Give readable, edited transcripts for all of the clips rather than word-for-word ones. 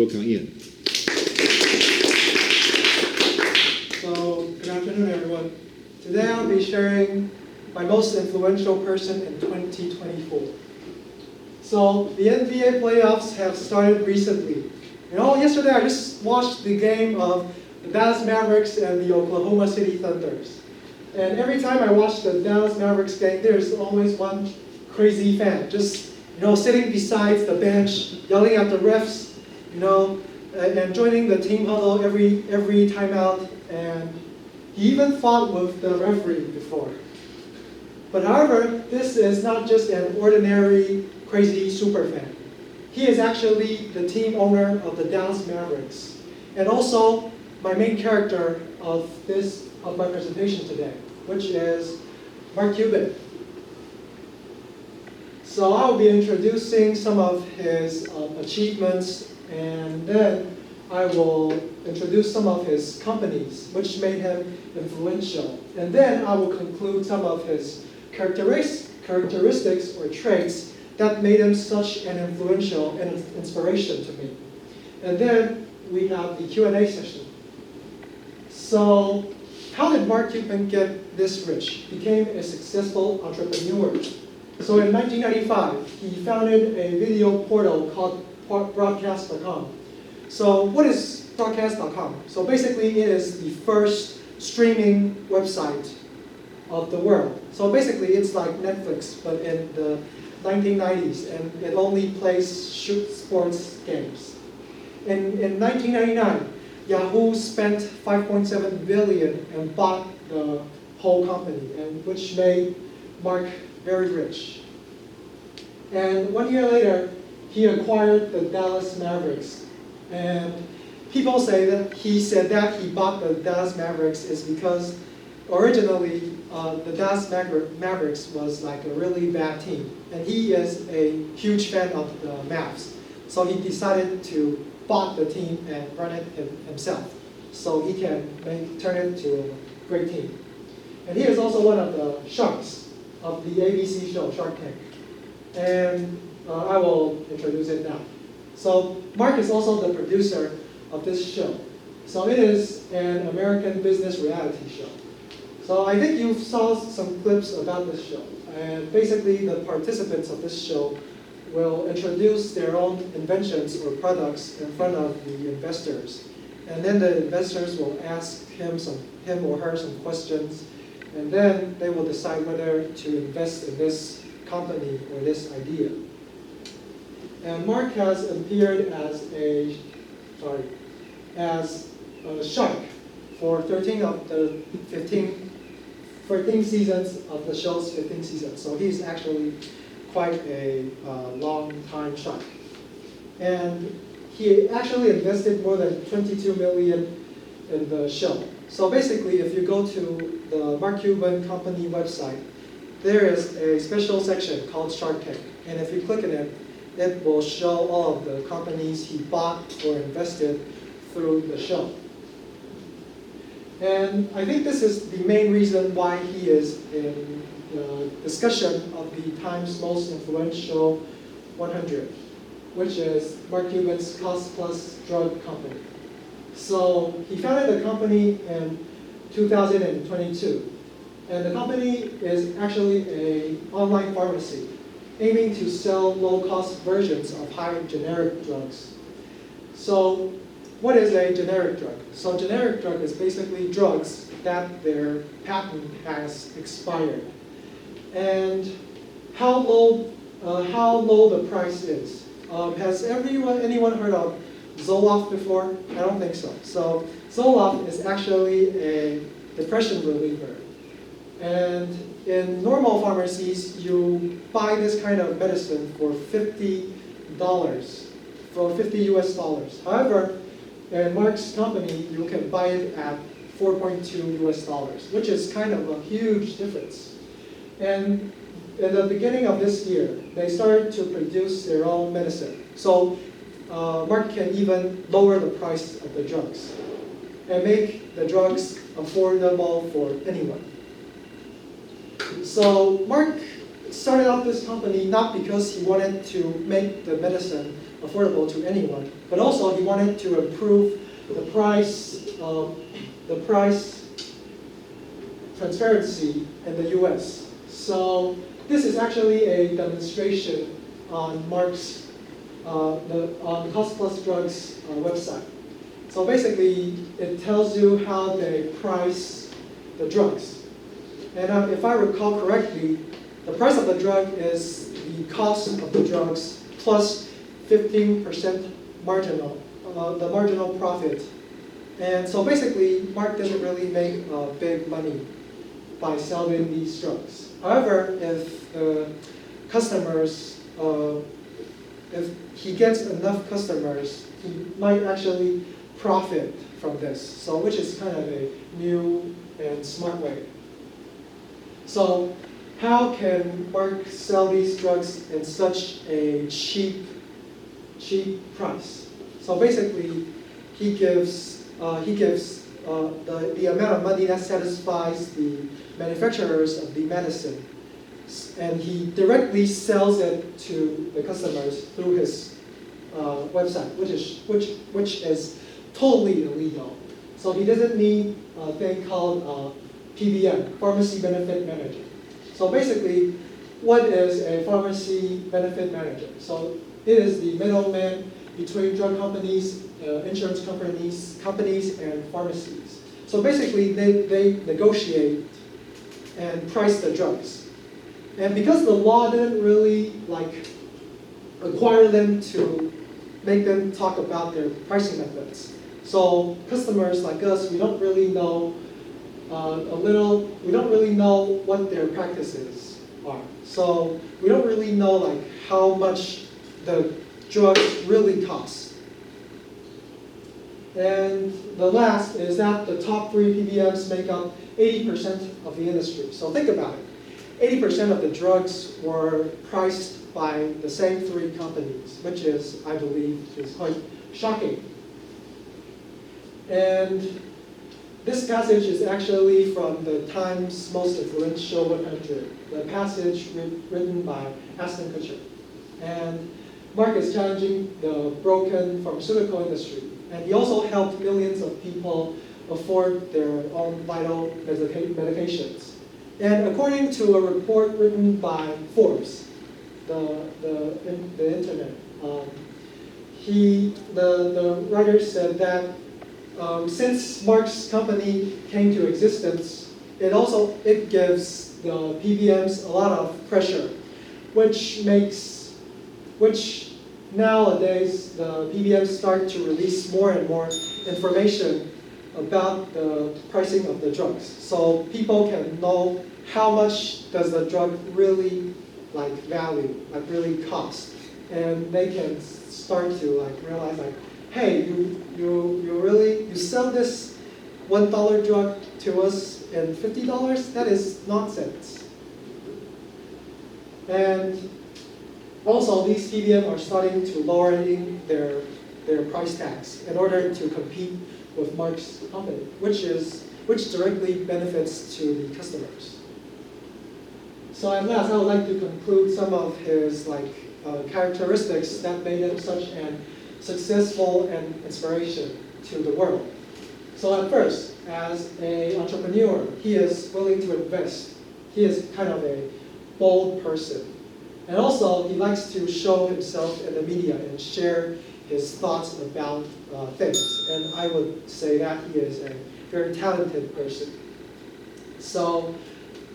welcome Ian. So, good afternoon, everyone. Today I'll be sharing my most influential person in 2024. So, the NBA playoffs have started recently. Yesterday I just watched the game of the Dallas Mavericks and the Oklahoma City Thunders. And every time I watch the Dallas Mavericks game, there's always one crazy fan just sitting beside the bench, yelling at the refs, and joining the team huddle every timeout. And he even fought with the referee before. But however, this is not just an ordinary crazy super fan. He is actually the team owner of the Dallas Mavericks, and also my main character of my presentation today, which is Mark Cuban. So I'll be introducing some of his achievements, and then I will introduce some of his companies, which made him influential. And then I will conclude some of his characteristics or traits that made him such an influential and inspiration to me. And then we have the Q&A session. So how did Mark Cuban get this rich? Became a successful entrepreneur. So in 1995, he founded a video portal called Broadcast.com. So what is Broadcast.com? So basically it is the first streaming website of the world. So basically it's like Netflix, but in the 1990s, and it only plays sports games. In 1999, Yahoo spent $5.7 billion and bought the whole company, and which made Mark very rich. And 1 year later, he acquired the Dallas Mavericks. And people say that he said that he bought the Dallas Mavericks is because originally the Dallas Mavericks was like a really bad team. And he is a huge fan of the Mavs. So he decided to bought the team and run it himself, so he can turn it to a great team. And he is also one of the sharks of the ABC show Shark Tank. And I will introduce it now. So Mark is also the producer of this show. So it is an American business reality show. So I think you saw some clips about this show. And basically the participants of this show will introduce their own inventions or products in front of the investors. And then the investors will ask him or her some questions, and then they will decide whether to invest in this company or this idea. And Mark has appeared as a shark for 13 of the 14 seasons of the show's 15 seasons. So he's actually quite a long-time shark. And he actually invested more than $22 million in the show. So basically, if you go to the Mark Cuban company website, there is a special section called Shark Tank. And if you click on it, it will show all of the companies he bought or invested through the show. And I think this is the main reason why he is in the discussion of the Times Most Influential 100, which is Mark Cuban's cost plus drug company. So he founded the company in 2022. And the company is actually an online pharmacy aiming to sell low-cost versions of high generic drugs. So what is a generic drug? So generic drug is basically drugs that their patent has expired. And how low the price is. Has anyone heard of Zoloft before? I don't think so. So Zoloft is actually a depression reliever. And in normal pharmacies, you buy this kind of medicine for $50, for 50 US dollars. However, in Mark's company, you can buy it at 4.2 US dollars, which is kind of a huge difference. And at the beginning of this year, they started to produce their own medicine. So Mark can even lower the price of the drugs and make the drugs affordable for anyone. So Mark started out this company not because he wanted to make the medicine affordable to anyone. But also he wanted to improve the price transparency in the US. So this is actually a demonstration on Mark's, on Cost Plus Drugs website. So basically, it tells you how they price the drugs. And if I recall correctly, the price of the drug is the cost of the drugs plus 15% marginal, the marginal profit. And so basically, Mark doesn't really make big money by selling these drugs. However, if customers, if he gets enough customers, he might actually profit from this. So which is kind of a new and smart way. So how can Mark sell these drugs in such a cheap price? So basically, he gives the amount of money that satisfies the manufacturers of the medicine, and he directly sells it to the customers through his website, which is totally illegal. So he doesn't need a thing called PBM, Pharmacy Benefit Manager. So basically, what is a pharmacy benefit manager? So it is the middleman between drug companies, insurance companies, and pharmacies. So basically, they negotiate and price the drugs. And because the law didn't really require them to make them talk about their pricing methods. So customers like us, we don't really know we don't really know what their practices are. So we don't really know how much the drugs really cost. And the last is that the top 3 PBMs make up 80% of the industry. So think about it. 80% of the drugs were priced by the same 3 companies, which is, I believe, is quite shocking. And this passage is actually from the Times Most Influential 100, the passage written by Ashton Kutcher. And Mark is challenging the broken pharmaceutical industry. And he also helped millions of people afford their own vital medications. And according to a report written by Forbes, the internet, the writer said that since Mark's company came to existence, it gives the PBMs a lot of pressure, which nowadays the PBMs start to release more and more information about the pricing of the drugs. So people can know how much does the drug really value, really cost. And they can start to realize hey, you sell this $1 drug to us in $50? That is nonsense. And also, these PBM are starting to lowering their price tags in order to compete with Mark's company, which directly benefits to the customers. So at last, I would like to conclude some of his characteristics that made him such an successful and inspiration to the world. So at first, as an entrepreneur, he is willing to invest. He is kind of a bold person. And also, he likes to show himself in the media and share his thoughts about things. And I would say that he is a very talented person. So,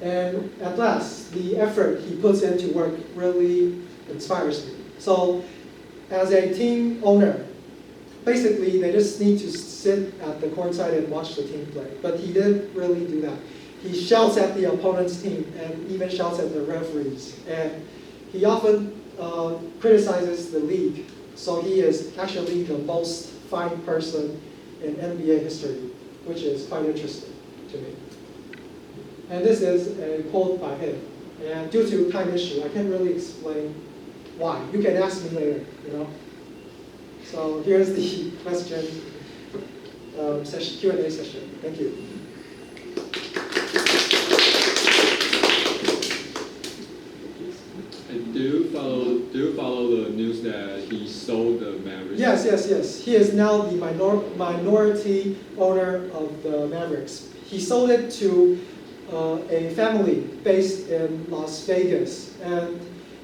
and at last, the effort he puts into work really inspires me. So, as a team owner, basically they just need to sit at the courtside and watch the team play. But he didn't really do that. He shouts at the opponent's team and even shouts at the referees. And he often criticizes the league. So he is actually the most fined person in NBA history, which is quite interesting to me. And this is a quote by him. And due to time issue, I can't really explain why. You can ask me later, So here's the question Q&A session. Thank you. And do follow the news that he sold the Mavericks. Yes. He is now the minority owner of the Mavericks. He sold it to a family based in Las Vegas, and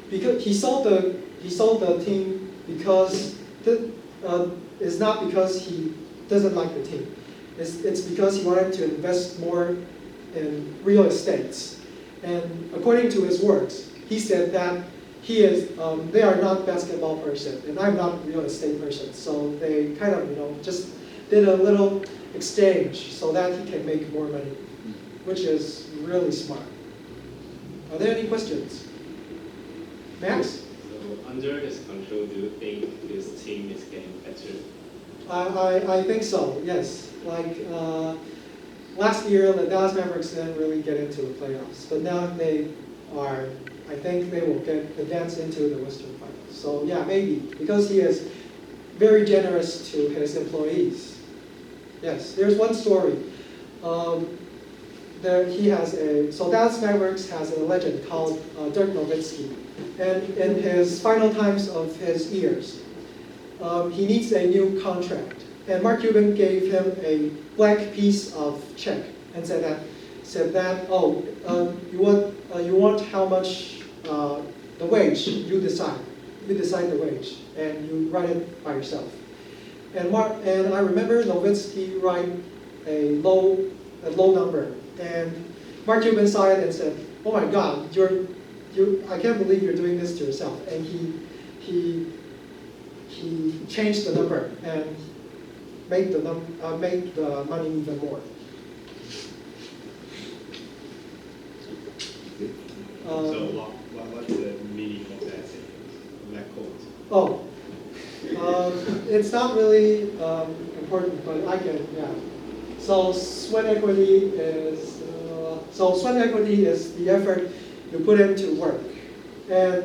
because he sold the team because it's not because he doesn't like the team. It's because he wanted to invest more in real estates. And according to his words, he said that they are not basketball person, and I'm not a real estate person. So they kind of, just did a little exchange so that he can make more money, which is really smart. Are there any questions? Max? So under his control, do you think his team is getting better? I think so, yes. Like last year, the Dallas Mavericks didn't really get into the playoffs, but now I think they will advance into the Western Finals. So yeah, maybe, because he is very generous to his employees. Yes, there's one story. So Dallas Mavericks has a legend called Dirk Nowitzki. And in his final times of his years, he needs a new contract. And Mark Cuban gave him a blank piece of check and said that you want how much the wage, you decide the wage, and you write it by yourself. And I remember Nowitzki write a low number, and Mark Cuban saw it and said, "Oh my God, I can't believe you're doing this to yourself." And he changed the number and made the money even more. So what's the meaning of that sentence, of that quote? It's not really important, but I can, yeah. So sweat equity is the effort you put into work, and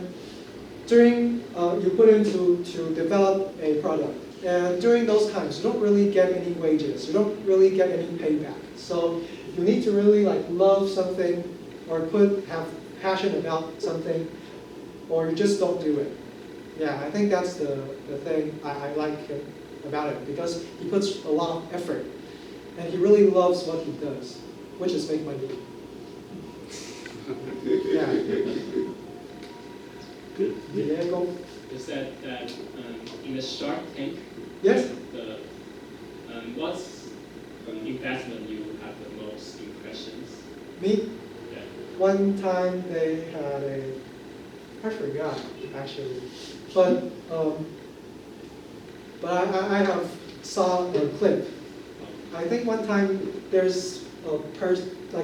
during you put into to develop a product. And during those times, you don't really get any wages. You don't really get any payback. So you need to really love something, or have passion about something, or you just don't do it. Yeah, I think that's the thing I like about it, because he puts a lot of effort, and he really loves what he does, which is make money. Yeah. Good. Yeah, go. Is that in the Shark Tank? Yes. What's investment you have the most impressions? Me? Yeah. One time they had I forgot actually, but I have saw a clip. I think one time there's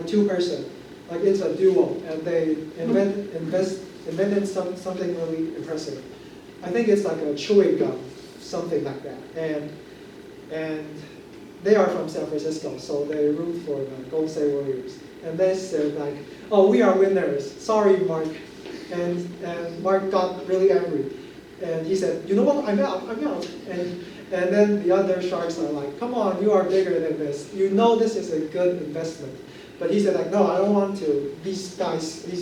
two person, it's a duo, and they invented something really impressive. I think it's like a chewing gum, something like that, and they are from San Francisco, so they root for the Golden State Warriors, and they said "Oh, we are winners. Sorry, Mark." And Mark got really angry, and he said, "You know what? I'm out. And then the other sharks are like, "Come on, you are bigger than this. You know this is a good investment." But he said "No, I don't want to. These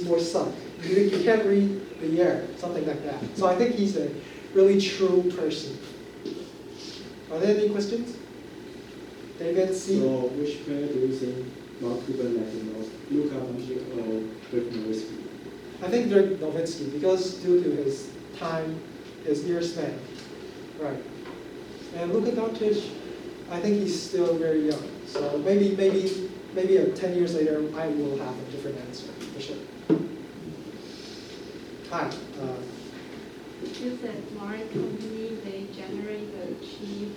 boys suck. You can't read the air," something like that. So I think he's a really true person. Are there any questions? David C. So which player do you think Mark Cuban likes the most? Luka Doncic or Dirk Nowitzki? I think Dirk Nowitzki, because due to his time, his year span. Right. And Luka Doncic, I think he's still very young. So maybe 10 years later, I will have a different answer, for sure. Hi. You said Mark company, they generate the cheap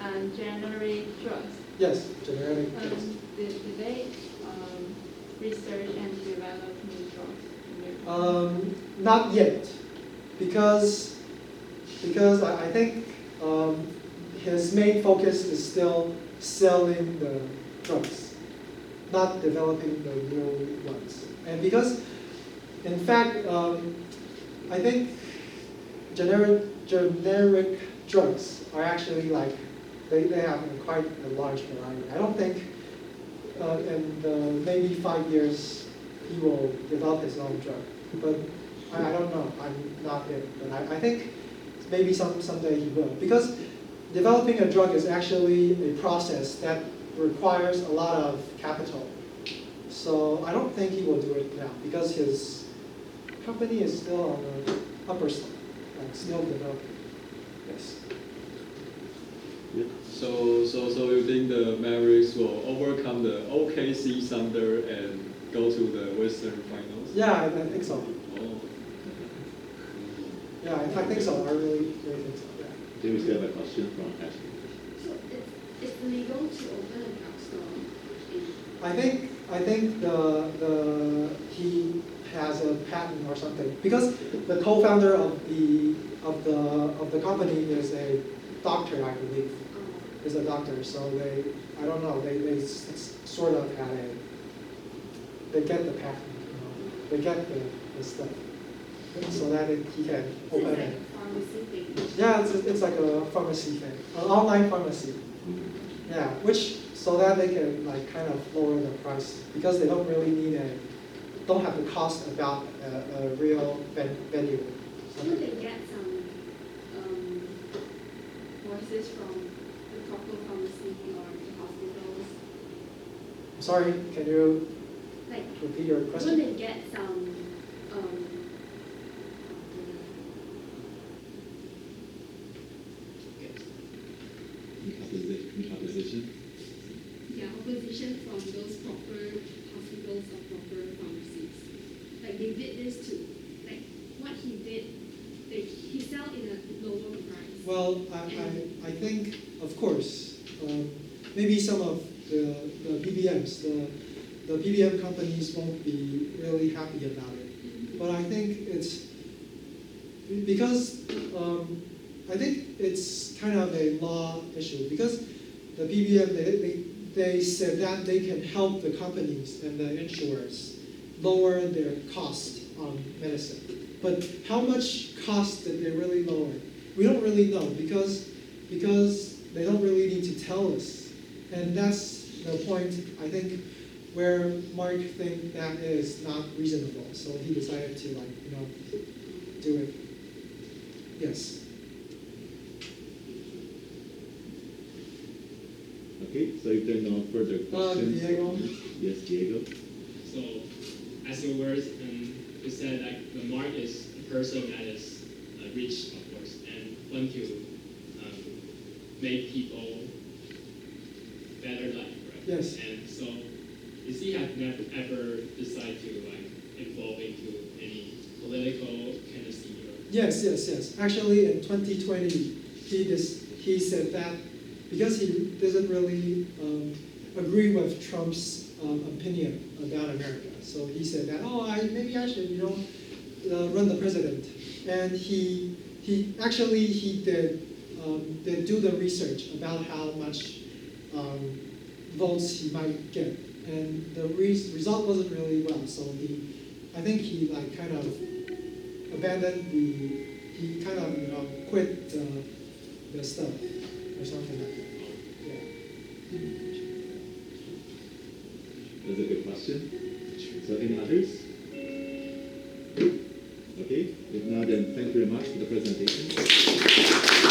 and generate drugs. Yes, generic drugs. Did they research and develop new drugs? Not yet, because I think his main focus is still selling the drugs, not developing the new ones. And because, in fact, I think generic drugs are actually they have quite a large variety. I don't think in maybe 5 years he will develop his own drug, but I don't know. I'm not there, but I think maybe someday he will. Because developing a drug is actually a process that requires a lot of capital. So I don't think he will do it now because his company is still on the upper side, like still developing. Yes. So you think the Mavericks will overcome the OKC Thunder and go to the Western Finals? Yeah, I think so. Oh. Yeah, I think so. I really think so. Yeah. Do we still have a question from Ashley? So it's legal to open a drugstore in I think he has a patent or something because the co-founder of the company is a doctor, I believe. Is a doctor, so I don't know, they sort of had they get the patent, they get the stuff, so that he can open like it. a pharmacy thing. Yeah, it's like a pharmacy thing, an online pharmacy. Yeah, which so that they can like kind of lower the price because they don't really don't have the cost about a real venue. Will they get some voices from the proper pharmacy or the hospitals? Sorry, can you Like, repeat your will question? they get some Opposition? opposition from those proper hospitals or proper pharmacies? Like they did this too. Like what he did, he sell in a lower price. Well, I think, of course, maybe some of the PBMs, the PBM companies won't be really happy about it. But I think it's because I think it's kind of a law issue because the PBM they said that they can help the companies and the insurers lower their cost on medicine. But how much cost did they really lower? We don't really know because they don't really need to tell us. And that's the point, I think, where Mark think that is not reasonable. So he decided to do it. Yes. Okay, so if there are no further questions. Diego? Yes, Diego. So, as your words, you said like the Mark is a person that is rich, of course, and want to make people better life, right? Yes. And so, is he have never ever decided to involve into any political candidacy or? Yes. Actually, in 2020, he said that because he doesn't really agree with Trump's opinion about America. So he said that, maybe I should, run the president. And he did do the research about how much votes he might get. And the result wasn't really well. So I think he kind of abandoned he kind of quit the stuff or something like that. Yeah. That's a good question. So any others? Okay, if not, then thank you very much for the presentation.